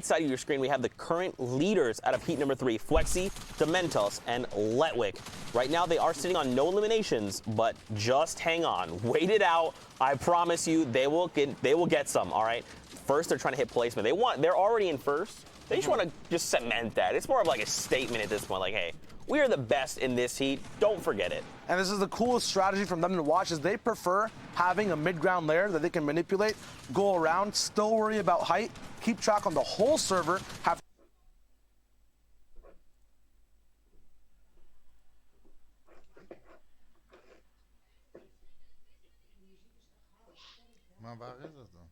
right side of your screen, we have the current leaders out of heat number 3, Flexi, Dementos, and Letwick. Right now, they are sitting on no eliminations, but just hang on. Wait it out. I promise you, they will get some, all right? First, they're trying to hit placement. They're already in first. They just want to just cement that. It's more of like a statement at this point, like, hey, we are the best in this heat. Don't forget it. And this is the coolest strategy from them to watch is they prefer having a mid-ground layer that they can manipulate, go around, still worry about height, keep track on the whole server, have Maar waar is het dan?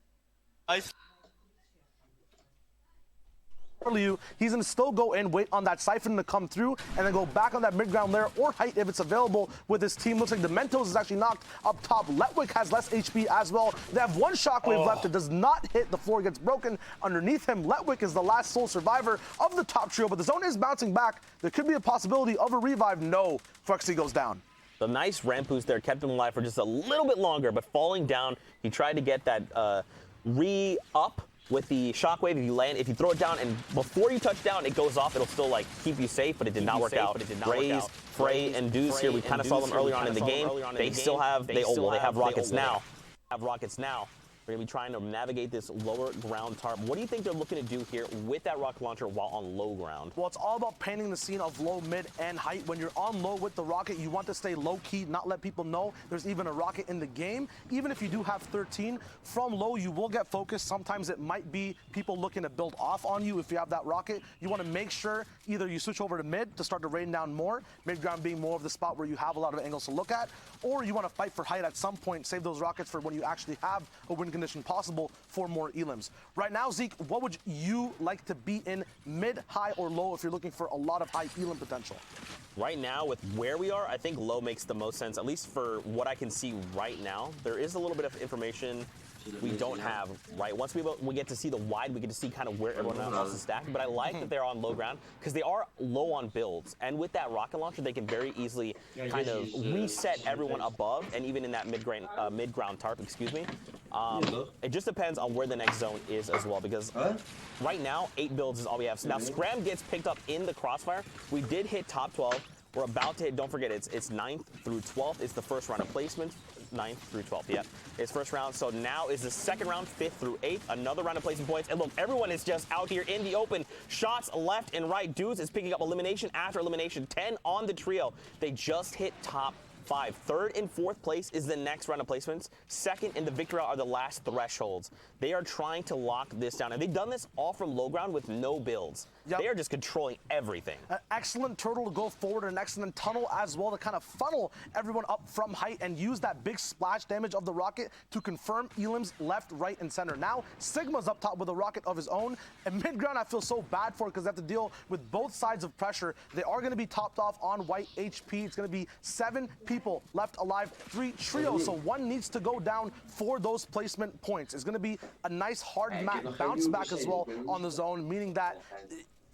he's going to still go in, wait on that siphon to come through, and then go back on that mid-ground layer or height if it's available with his team. Looks like Dementos is actually knocked up top. Letwick has less HP as well. They have one shockwave left. It does not hit. The floor gets broken underneath him. Letwick is the last sole survivor of the top trio, but the zone is bouncing back. There could be a possibility of a revive. No, Flexi goes down. The nice ramp boost there kept him alive for just a little bit longer, but falling down, he tried to get that re-up with the shockwave. If you throw it down and before you touch down, it goes off, it'll still like keep you safe, but it did not work out. Raise, Frey, and Deuce here, we kind of saw them earlier on in the game. They still have, they have rockets now. They're going to be trying to navigate this lower ground tarp. What do you think they're looking to do here with that rocket launcher while on low ground? Well, it's all about painting the scene of low, mid, and height. When you're on low with the rocket, you want to stay low-key, not let people know there's even a rocket in the game. Even if you do have 13, from low, you will get focused. Sometimes it might be people looking to build off on you if you have that rocket. You want to make sure either you switch over to mid to start to rain down more, mid-ground being more of the spot where you have a lot of angles to look at, or you want to fight for height at some point, save those rockets for when you actually have a win condition possible for more elims. Right now, Zeke, what would you like to be in, mid, high, or low if you're looking for a lot of high elim potential? Right now, with where we are, I think low makes the most sense, at least for what I can see right now. There is a little bit of information we don't have, right? Once we get to see the wide, we get to see kind of where everyone else is stacked. But I like that they're on low ground because they are low on builds. And with that rocket launcher, they can very easily kind of reset everyone above and even in that mid-ground tarp, excuse me. It just depends on where the next zone is as well because right now, 8 builds is all we have. So now Scram gets picked up in the crossfire. We did hit top 12. We're about to hit, don't forget, it's 9th through 12th. It's the first round of placement. 9th through 12th, yeah. It's first round, so now is the second round, 5th through 8th, another round of placement points. And look, everyone is just out here in the open. Shots left and right. Dudes is picking up elimination after elimination. 10 on the trio. They just hit top 5. Third and fourth place is the next round of placements. Second and the victory are the last thresholds. They are trying to lock this down. And they've done this all from low ground with no builds. Yep. They are just controlling everything. An excellent turtle to go forward, an excellent tunnel as well to kind of funnel everyone up from height and use that big splash damage of the rocket to confirm elims left, right, and center. Now, Sigma's up top with a rocket of his own. And mid-ground, I feel so bad for because they have to deal with both sides of pressure. They are going to be topped off on white HP. It's going to be 7 people left alive, 3 trios. So one needs to go down for those placement points. It's going to be a nice hard map bounce back as well on the zone, meaning that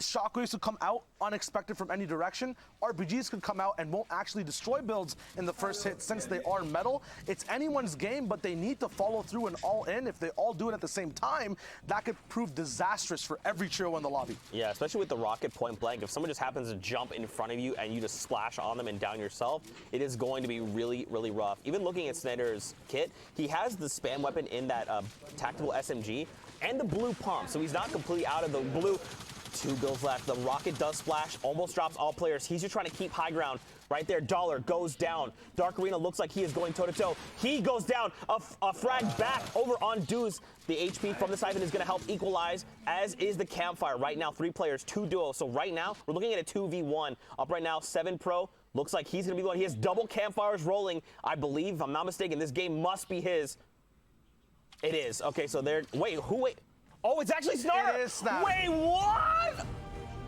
shockwaves could come out unexpected from any direction. RPGs could come out and won't actually destroy builds in the first hit since they are metal. It's anyone's game, but they need to follow through and all in. If they all do it at the same time, that could prove disastrous for every trio in the lobby. Yeah, especially with the rocket point blank. If someone just happens to jump in front of you and you just splash on them and down yourself, it is going to be really, really rough. Even looking at Snyder's kit, he has the spam weapon in that tactical SMG and the blue pump, so he's not completely out of the blue. 2 builds left. The rocket does splash, almost drops all players. He's just trying to keep high ground. Right there, Dollar goes down. Dark Arena looks like he is going toe-to-toe. He goes down. A frag back over on Deuce. The HP from the Siphon is going to help equalize, as is the Campfire. Right now, 3 players, 2 duos. So right now, we're looking at a 2v1. Up right now, 7 Pro. Looks like he's going to be the one. He has double Campfires rolling. I believe, if I'm not mistaken, this game must be his. It is. Okay, so there. Wait. Oh, it's actually Snar! It is Snar. Wait, what?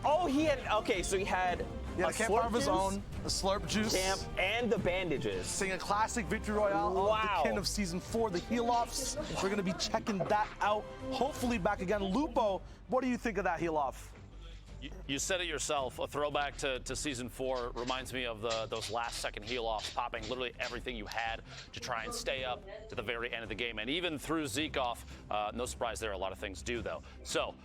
Oh, he had, okay, so he had a campfire of his own, the slurp juice, camp, and the bandages. Seeing a classic victory royale of the kin of season 4, the heal-offs. We're gonna be checking that out. Hopefully back again. Lupo, what do you think of that heal-off? You said it yourself. A throwback to season 4 reminds me of those last-second heal-offs, popping literally everything you had to try and stay up to the very end of the game. And even through Zeke off, no surprise there, a lot of things do, though. So,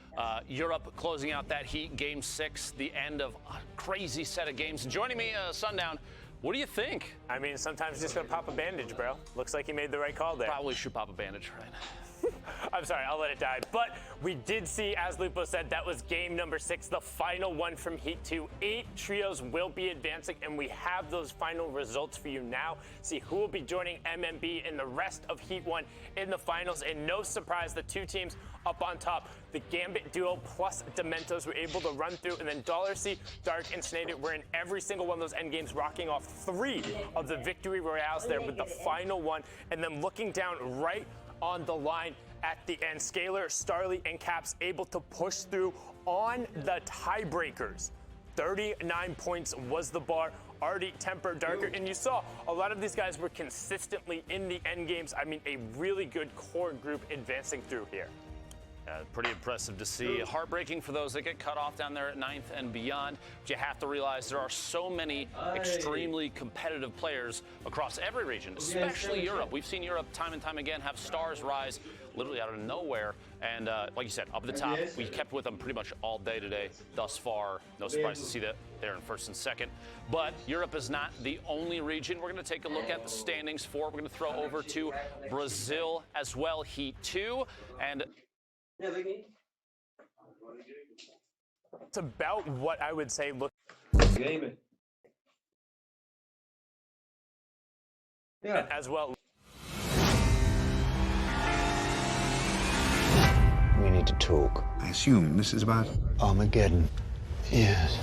Europe closing out that heat, Game 6, the end of a crazy set of games. Joining me, Sundown, what do you think? I mean, sometimes you're just going to pop a bandage, bro. Looks like he made the right call there. Probably should pop a bandage, right? I'm sorry, I'll let it die. But we did see, as Lupo said, that was game number 6, the final one from Heat 2. 8 trios will be advancing, and we have those final results for you now. See who will be joining MMB in the rest of Heat 1 in the finals. And no surprise, the 2 teams up on top, the Gambit duo plus Dementos were able to run through, and then C, Dark, and Snated were in every single one of those endgames, rocking off 3 of the victory royales there with the final one. And then looking down right on the line at the end, Scalar, Starly, and Caps able to push through on the tiebreakers. 39 points was the bar. Artie, Temper, Darker, and you saw a lot of these guys were consistently in the end games. I mean, a really good core group advancing through here. Pretty impressive to see. Heartbreaking for those that get cut off down there at 9th and beyond. But you have to realize there are so many extremely competitive players across every region, especially Europe. We've seen Europe time and time again have stars rise literally out of nowhere. And like you said, up at the top, we kept with them pretty much all day today thus far. No surprise to see that they're in 1st and 2nd. But Europe is not the only region. We're going to take a look at the standings for. We're going to throw over to Brazil as well, Heat 2. And it's about what I would say look as well. We need to talk. I assume this is about Armageddon. Yes.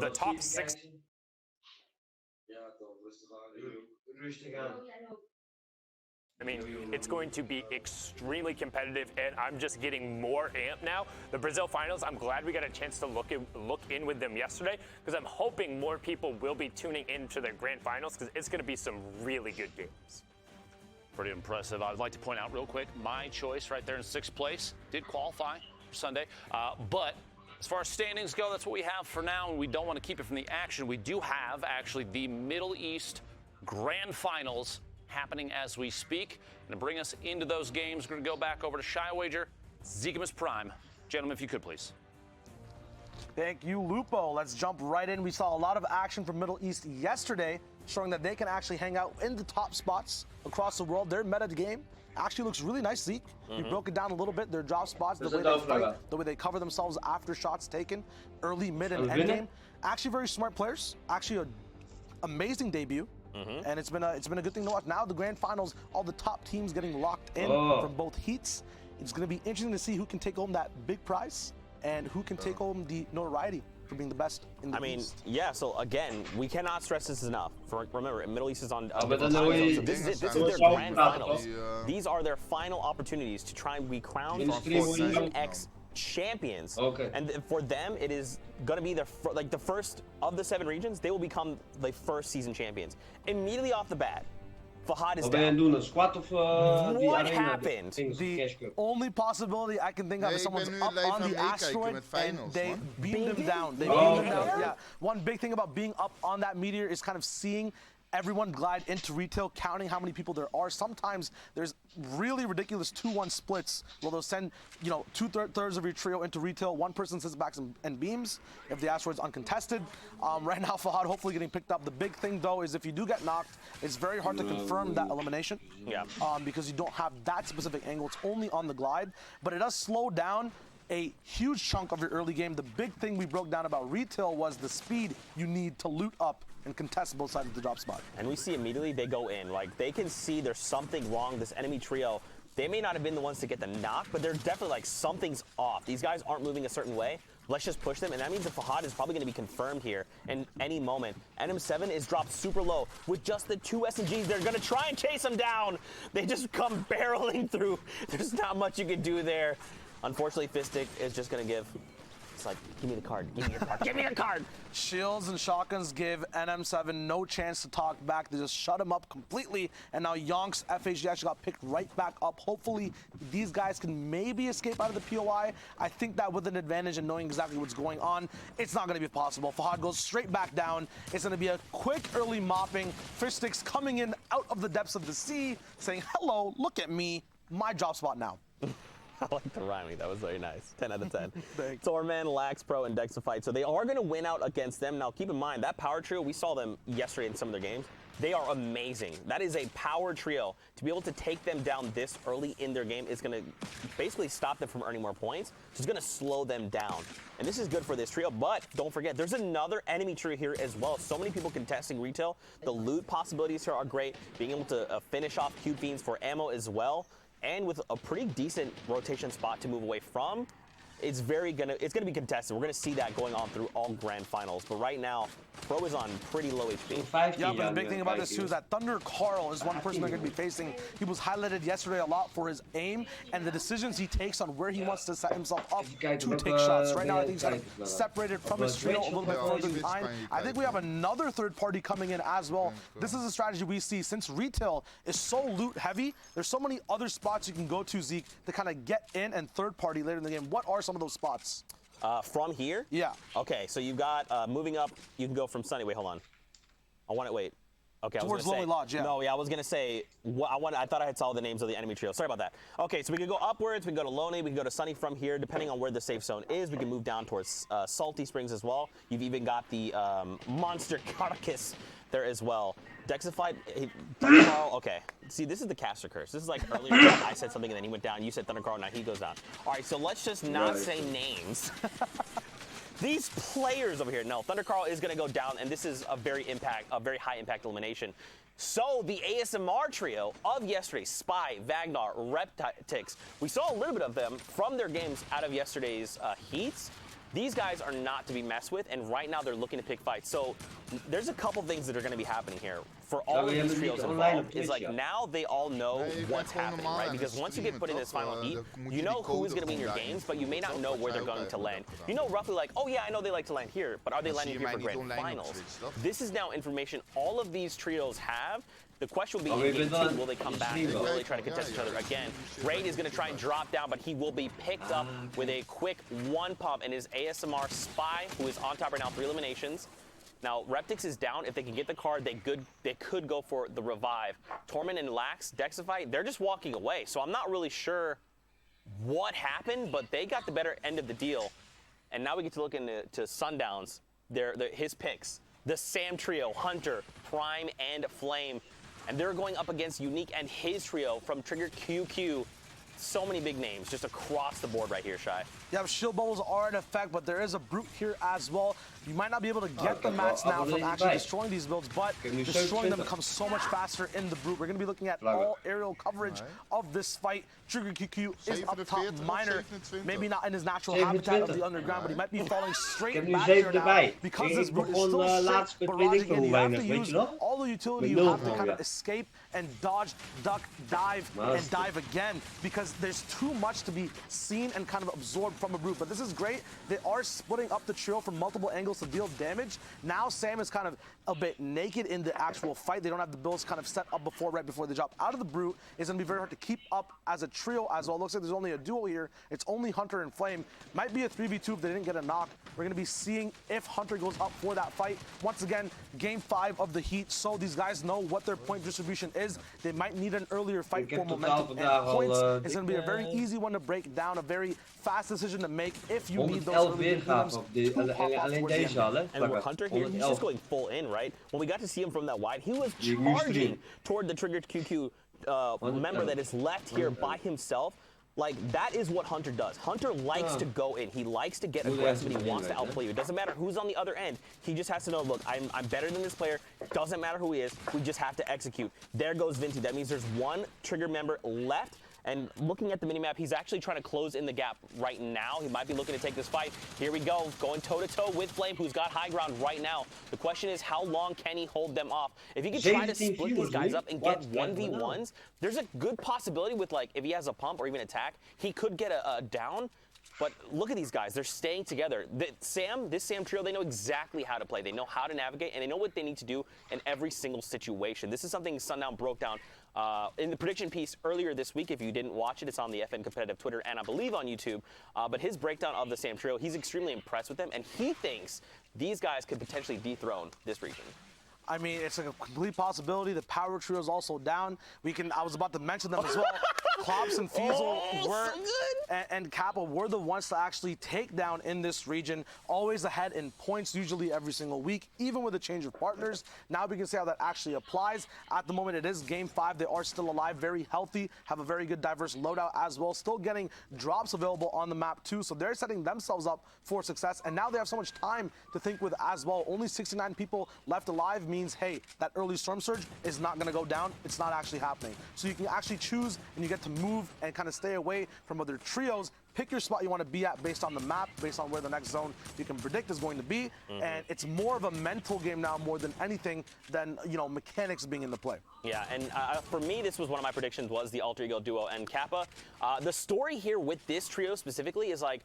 The top 6. I mean, it's going to be extremely competitive, and I'm just getting more amped now. The Brazil finals, I'm glad we got a chance to look in with them yesterday, because I'm hoping more people will be tuning into their grand finals, because it's going to be some really good games. pretty impressive. I'd like to point out real quick, my choice right there in 6th place did qualify for Sunday, but as far as standings go, that's what we have for now, and we don't want to keep it from the action. We do have, actually, the Middle East Grand Finals happening as we speak. And to bring us into those games, we're going to go back over to Shy Wager, Zekimus Prime. Gentlemen, if you could, please. Thank you, Lupo. Let's jump right in. We saw a lot of action from Middle East yesterday, showing that they can actually hang out in the top spots across the world. Their meta game actually looks really nice, Zeke. You broke it down a little bit. Their drop spots, the way they fight, the way they cover themselves after shots taken, early, mid, and end game. Actually, very smart players. Actually, an amazing debut. And it's been a good thing to watch. Now the grand finals, all the top teams getting locked in from both heats. It's going to be interesting to see who can take home that big prize and who can take home the notoriety for being the best in the East. Yeah, so again, we cannot stress this enough. Remember, Middle East is on different time zones, so this is their grand finals. These are their final opportunities to try and be crowned for Season X champions. And for them, it is going to be the first of the 7 regions. They will become the first season champions. Immediately off the bat, Fahad is down. What happened? The only possibility I can think of is someone's up on the asteroid and they beamed him down. They beamed him down. Yeah. One big thing about being up on that meteor is kind of seeing everyone glide into retail, counting how many people there are. Sometimes there's really ridiculous 2-1 splits where they'll send, 2/3 of your trio into retail. One person sits back and beams if the asteroid's uncontested. Right now, Fahad hopefully getting picked up. The big thing, though, is if you do get knocked, it's very hard to confirm that elimination. Yeah. Because you don't have that specific angle. It's only on the glide. But it does slow down a huge chunk of your early game. The big thing we broke down about retail was the speed you need to loot up and contest both sides of the drop spot. And we see immediately they go in. Like, they can see there's something wrong. This enemy trio, they may not have been the ones to get the knock, but they're definitely like, something's off. These guys aren't moving a certain way. Let's just push them. And that means that Fahad is probably going to be confirmed here in any moment. NM7 is dropped super low with just the 2 SMGs. They're going to try and chase him down. They just come barreling through. There's not much you can do there. Unfortunately, Fistic is just going to give It's like, give me the card, give me your card, give me your card. Shields and shotguns give NM7 no chance to talk back. They just shut him up completely. And now Yonk's FHG actually got picked right back up. Hopefully, these guys can maybe escape out of the POI. I think that with an advantage and knowing exactly what's going on, it's not going to be possible. Fahad goes straight back down. It's going to be a quick early mopping. Fish sticks coming in out of the depths of the sea, saying, hello, look at me, my drop spot now. I like the rhyming. That was very nice. 10 out of 10. Torman, Lax, Pro, and Dexafite. So they are going to win out against them. Now, keep in mind, that power trio, we saw them yesterday in some of their games. They are amazing. That is a power trio. To be able to take them down this early in their game is going to basically stop them from earning more points. It's going to slow them down. And this is good for this trio, but don't forget, there's another enemy trio here as well. So many people contesting retail. The loot possibilities here are great. Being able to finish off cute beans for ammo as well. And with a pretty decent rotation spot to move away from, it's gonna be contested. We're gonna see that going on through all grand finals. But right now, Pro is on pretty low HP. Yeah, but the big thing about this too is that Thunder Carl is one person they're gonna be facing. He was highlighted yesterday a lot for his aim and the decisions he takes on where he wants to set himself up to take shots. Right now, I think he's kind of separated from his trio a little bit further behind. I think we have another third party coming in as well. This is a strategy we see since retail is so loot heavy. There's so many other spots you can go to, Zeke, to kind of get in and third party later in the game. What are some of those spots? From here? Yeah. Okay, so you've got moving up. You can go from Sunny. Wait, hold on. Wait. Okay, towards Lonely Lodge, yeah. No, yeah, I was gonna say. I thought I had saw the names of the enemy trio. Sorry about that. Okay, so we can go upwards. We can go to Lonely. We can go to Sunny from here, depending on where the safe zone is. We can move down towards Salty Springs as well. You've even got the monster carcass there as well. Dexified, Thunder Carl, okay. See, this is the caster curse. This is like earlier I said something and then he went down. You said Thunder Carl, now he goes down. All right, so let's just not say names. These players over here, no, Thunder Carl is going to go down, and this is a very high impact elimination. So the ASMR trio of yesterday, Spy, Vagnar, Reptix, we saw a little bit of them from their games out of yesterday's heats. These guys are not to be messed with, and right now they're looking to pick fights. So there's a couple things that are going to be happening here for all of these trios involved. Is like now they all know what's happening, right? Because once you get put in this final heat, you know who is going to be in your games, but you may not know where they're going to land. You know roughly like, oh yeah, I know they like to land here, but are they landing here for grand finals? This is now information all of these trios have. The question will be, in game 2, will they come back and really try to contest each other again? Raid is going to try and drop down, but he will be picked up with a quick one pump, and his ASMR Spy, who is on top right now, 3 eliminations. Now, Reptix is down. If they can get the card, they could go for the revive. Torment and Lax, Dexify, they're just walking away. So I'm not really sure what happened, but they got the better end of the deal. And now we get to look into Sundowns, his picks. The Sam trio, Hunter, Prime, and Flame. And they're going up against Unique and his trio from Trigger QQ. So many big names just across the board right here, Shy. Yeah, shield bubbles are in effect, but there is a brute here as well. You might not be able to get the mats now from actually destroying these builds, but destroying them becomes so much faster in the brute. We're going to be looking at all aerial coverage of this fight. Trigger QQ is up top, Minor, maybe not in his natural habitat of the underground, but he might be falling straight back here now because this brute is still barraging in. You have to use all the utility you have to kind of escape and dodge, duck, dive, and dive again because there's too much to be seen and kind of absorbed from a brute. But this is great. They are splitting up the trio from multiple angles to deal damage. Now Sam is kind of a bit naked in the actual fight. They don't have the builds kind of set up right before they drop out of the brute. It's going to be very hard to keep up as a trio as well. It looks like there's only a duo here. It's only Hunter and Flame. Might be a 3v2 if they didn't get a knock. We're going to be seeing if Hunter goes up for that fight. Once again, game 5 of the heat. So these guys know what their point distribution is. They might need an earlier fight for momentum and points. It's going to be a very easy one to break down, a very fast decision to make if you need those early games to pop off towards the end. And Hunter here, he's just going full in, right? When we got to see him from that wide, he was charging toward the Triggered QQ member that is left here by himself. Like, that is what Hunter does. Hunter likes to go in. He likes to get aggressive. He wants to outplay you. It doesn't matter who's on the other end. He just has to know, look, I'm better than this player. Doesn't matter who he is. We just have to execute. There goes Vinti. That means there's one trigger member left. And looking at the minimap, he's actually trying to close in the gap right now. He might be looking to take this fight. Here we go, going toe-to-toe with Flame, who's got high ground right now. The question is, how long can he hold them off? If he can try to split these guys up and get 1v1s, there's a good possibility with, like, if he has a pump or even attack, he could get a down. But look at these guys. They're staying together. This Sam trio, they know exactly how to play. They know how to navigate, and they know what they need to do in every single situation. This is something Sundown broke down in the prediction piece earlier this week. If you didn't watch it, it's on the FN Competitive Twitter and I believe on YouTube. But his breakdown of the Sam trio, he's extremely impressed with them, and he thinks these guys could potentially dethrone this region. I mean, it's a complete possibility. The power trio is also down. I was about to mention them as well. Klops and Fiesel and Kappa were the ones to actually take down in this region. Always ahead in points, usually every single week, even with a change of partners. Now we can see how that actually applies. At the moment, it is Game 5. They are still alive, very healthy, have a very good diverse loadout as well. Still getting drops available on the map too. So they're setting themselves up for success. And now they have so much time to think with as well. Only 69 people left alive means, hey, that early storm surge is not going to go down. It's not actually happening. So you can actually choose and you get to move and kind of stay away from other trios. Pick your spot you want to be at based on the map, based on where the next zone you can predict is going to be. And it's more of a mental game now more than anything than, you know, mechanics being in the play. Yeah, and for me, this was one of my predictions, was the alter ego duo and Kappa. The story here with this trio specifically is like,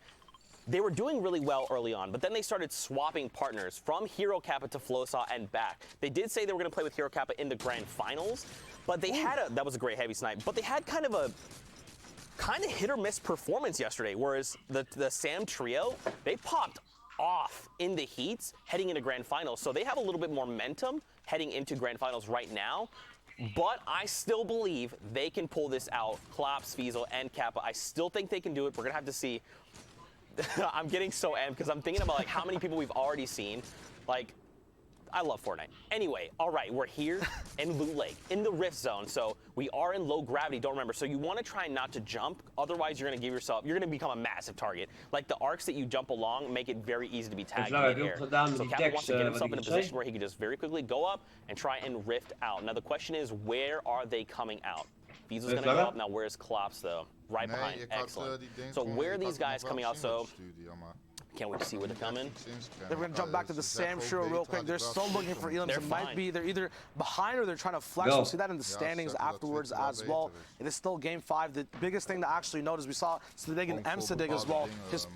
they were doing really well early on, but then they started swapping partners from Hero Kappa to Flowsaw and back. They did say they were going to play with Hero Kappa in the grand finals, but they had that was a great heavy snipe, but they had kind of hit or miss performance yesterday, whereas the Sam trio, they popped off in the heats heading into grand finals, so they have a little bit more momentum heading into grand finals right now. But I still believe they can pull this out. Klops, Fiesel, and Kappa. I still think they can do it. We're going to have to see. I'm getting so amped because I'm thinking about like how many people we've already seen. Like, I love Fortnite. Anyway, all right, we're here in Loot Lake, in the Rift Zone. So we are in low gravity, don't remember. So you want to try not to jump. Otherwise, you're going to you're going to become a massive target. Like the arcs that you jump along make it very easy to be tagged in the air. So Kappa wants to get himself in a position where he can just very quickly go up and try and rift out. Now the question is, where are they coming out? Fiesel's going to go up. Now where's Klops though? Right behind. Excellent. So where are these guys coming out? So can't wait to see where they're coming. They're going to jump back to the Sam trio real quick. They're still looking for elims. It might be they're either behind or they're trying to flex. We'll see that in the standings afterwards as well. It is still Game 5. The biggest thing to actually note is we saw Sadig and Sadig as well.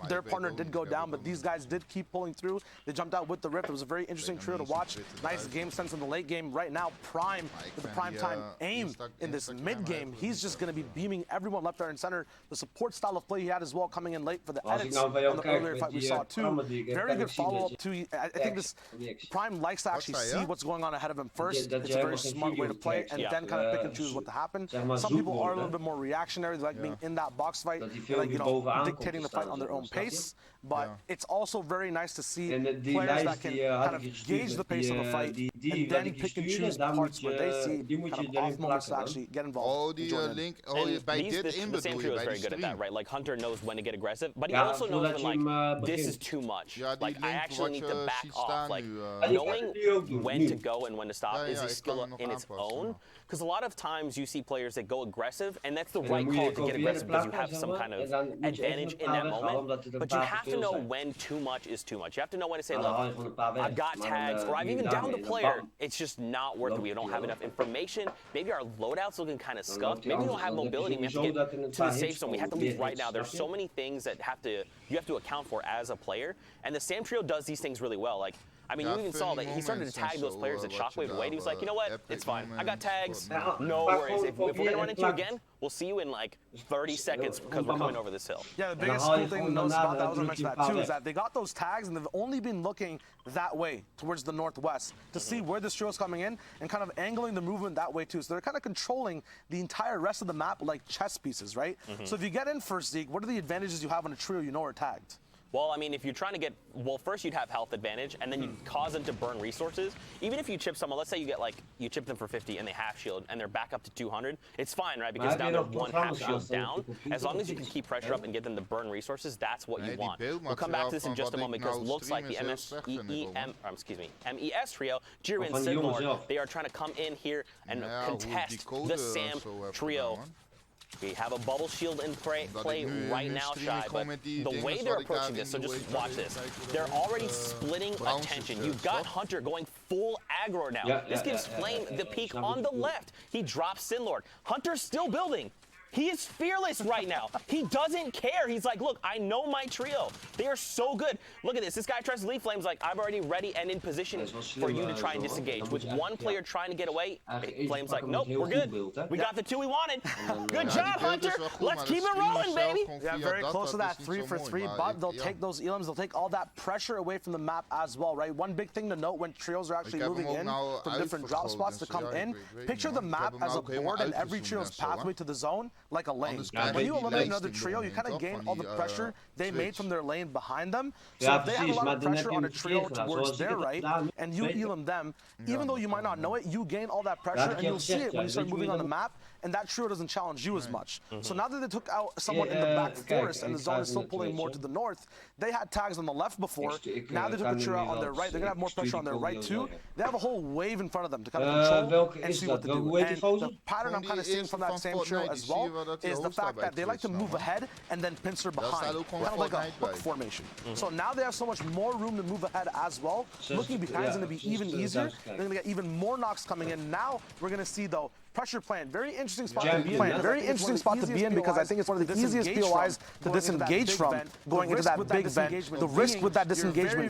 Their partner did go down, but these guys did keep pulling through. They jumped out with the Rift. It was a very interesting trio to watch. Nice game sense in the late game. Right now, Prime with the prime time aim in this mid game. He's just going to be beaming everyone left, right, and center. The support style of play he had as well, coming in late for the edits on the earlier fight we saw too. Very good follow-up too. I think this Prime likes to actually see what's going on ahead of him first. It's a very smart way to play, and then kind of pick and choose what to happen. Some people are a little bit more reactionary. They like being in that box fight, like, you know, dictating the fight on their own pace. But it's also very nice to see players that can kind of gauge the pace of the fight and then pick and choose parts where they see kind of off moments to actually get involved. The Sam trio is very good at that, right? Like Hunter knows when to get aggressive, but he also knows when like this is too much. Like I actually need to back off. Like knowing when to go and when to stop is a skill in its own. Because a lot of times you see players that go aggressive, and that's the right call to get aggressive because you have some kind of advantage in that moment. But you have to know when too much is too much. You have to know when to say, look, I've got tags, or I've even downed the player. It's just not worth it. We don't have enough information. Maybe our loadout's looking kind of scuffed. Maybe we don't have mobility. We have to get to the safe zone. We have to leave right now. There's so many things that you have to account for as a player. And the Sam trio does these things really well. Like, I mean, you even saw that he started to tag those players that Shockwave away. He was like, you know what? It's fine. I got tags. No worries. If we're going to run into you again, we'll see you in like 30 seconds because we're coming over this hill. Yeah, the biggest cool thing to notice about that, I was going to mention that too, is that they got those tags and they've only been looking that way towards the northwest to see where this trio is coming in and kind of angling the movement that way too. So they're kind of controlling the entire rest of the map like chess pieces, right? So if you get in first, Zeke, what are the advantages you have on a trio you know are tagged? Well, I mean, if you're trying to get, well, first you'd have health advantage, and then you'd cause them to burn resources. Even if you chip someone, let's say you chip them for 50 and they half shield, and they're back up to 200, it's fine, right? Because now they're one half shield down. As long as you can keep pressure up and get them to burn resources, that's what you want. We'll come back to this in just a moment, because it looks like the MES trio, Jiren and Sidlord, they are trying to come in here and contest the Sam trio. We have a bubble shield in play right now, Shy, but the way they're approaching this, so just watch this. They're already splitting attention. You've got Hunter going full aggro now. This gives Flame the peek on the left. He drops Sinlord. Hunter's still building. He is fearless right now. He doesn't care. He's like, look, I know my trio. They are so good. Look at this. This guy tries to leave Flames like, I'm already ready and in position for you to try and disengage. With one player trying to get away, Flames like, nope, we're good. We got the two we wanted. Good job, Hunter. Let's keep it rolling, baby. Yeah, very close to that 3 for 3, but they'll take those elims. They'll take all that pressure away from the map as well, right? One big thing to note when trios are actually moving in from different drop spots to come in, picture the map as a board and every trio's pathway to the zone like a lane. When you eliminate another trio, you kind of gain all the pressure they made from their lane behind them. So if they have a lot of pressure on a trio towards their right, and you elim them, even though you might not know it, you gain all that pressure, and you'll see it when you start moving on the map, and that trio doesn't challenge you as much. So now that they took out someone in the back forest, and the zone is still pulling more to the north, they had tags on the left before, now they took a trio out on their right, they're going to have more pressure on their right too. They have a whole wave in front of them to kind of control and see what to do. And the pattern I'm kind of seeing from that same trio as well is the fact that they like to move ahead and then pincer behind, kind of like a hook formation. So now they have so much more room to move ahead as well. Looking behind is going to be even easier. They're going to get even more knocks coming in. Now we're going to see, though, pressure plan. Very interesting spot to be in. Very interesting spot to be in because I think it's one of the easiest POIs to disengage from going into that big vent. The risk with that disengagement